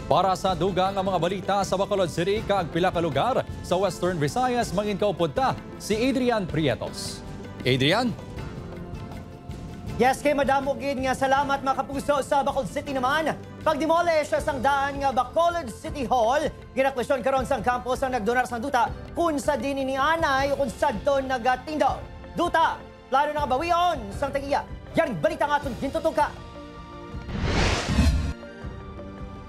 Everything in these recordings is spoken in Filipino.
Para sa dugang ang mga balita sa Bacolod City kaag pila ka lugar sa Western Visayas mangin kaupunta si Adrian Prietos. Adrian? Yes, kay Madam Ugid nga salamat mga kapuso sa Bacolod City naman. Pag-demolish sang daan nga Bacolod City Hall, ginakwestiyon karon sang campus ang nagdonar sang duta kung sa din ni anay o kung sa doon nagatindo. Duta, plano na kabawion sang tagiya. Yan balita nga itong gintutuka.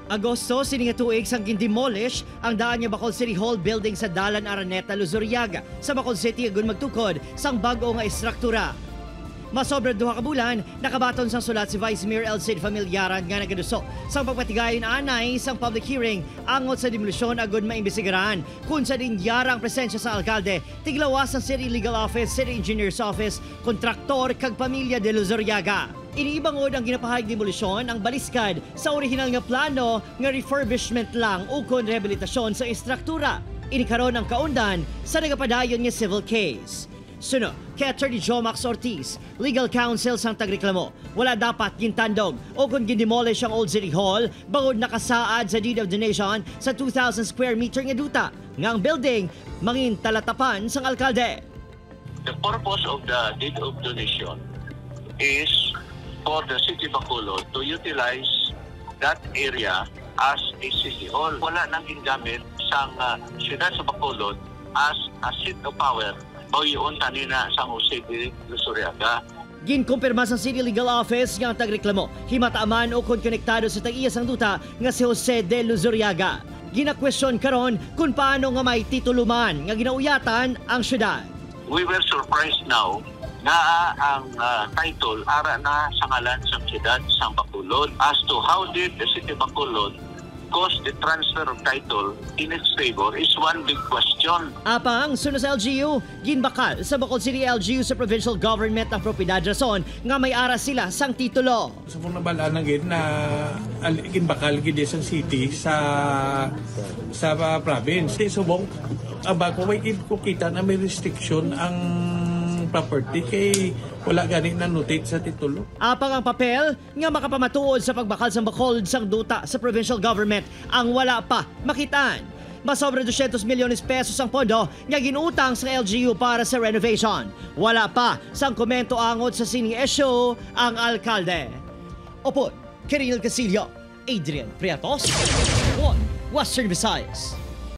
Agosto, sininga tuig sang gindemolish ang daan nga Bacolod City Hall building sa Dalan Araneta, Luzuriaga sa Bacolod City agon magtukod sang bag-o nga istruktura. Masobra 2 ka bulan, nakabaton sang sulat si Vice Mayor Elcid Familiaran nga nagaduso sang pagpatigayon anay sang public hearing angot sa demolisyon agon maimbestigaran kung sa dinyarang presensya sa alkalde, tiglawas ang City Legal Office, City Engineer's Office, kontraktor kag pamilya de Luzuriaga. Iniibangod ang ginapahayag demolisyon ang baliskad sa orihinal nga plano nga refurbishment lang ukon rehabilitasyon sa istruktura. Inikaron ang kaundan sa nagapadayon nga civil case. Suno, kay Attorney Jomax Ortiz, Legal Counsel sang tagreklamo, wala dapat gintandog o kung gindemolish ang Old City Hall bangod nakasaad sa Deed of Donation sa 2,000 square meter nga duta. Nga ang building, mangin talatapan sang alkalde. The purpose of the Deed of Donation is for the City of Bacolod to utilize that area as a city hall. Wala nang gingamit sang siyudad sa Bacolod as a seat of power o yun kanina sa Jose de Luzuriaga. Ginkumpirma sa City Legal Office nga ang tagreklamo, himataaman o kon konektado sa tag-iya sang duta nga si Jose de Luzuriaga. Ginakwestiyon karon kung paano nga may tituluman nga ginauyatan ang syudad. We were surprised now na ang title ara na sa ngalan sa siyudad sa Bacolod. As to how did the City of Bacolod cause the transfer of title in its favor is one big question. Apang sunod sa LGU, ginbakal sa Bacolod City LGU sa provincial government ang propiedad rason nga may ara sila sang titulo. Sa mong nabalaan gid na ginbakal gid sa city sa province. Subong abako may ko kita na may restriction ang property kay wala gani na notate sa titulo. Apang ang papel nga makapamatuod sa pagbakal sa Bacolod sang duta sa provincial government ang wala pa makitaan. Masobra 200 milyones pesos ang pondo nga ginuutang sa LGU para sa renovation. Wala pa sang komento angot sa sining issue ang alkalde. Opo, Kiril Casillo, Adrian Prietos, Western Visayas.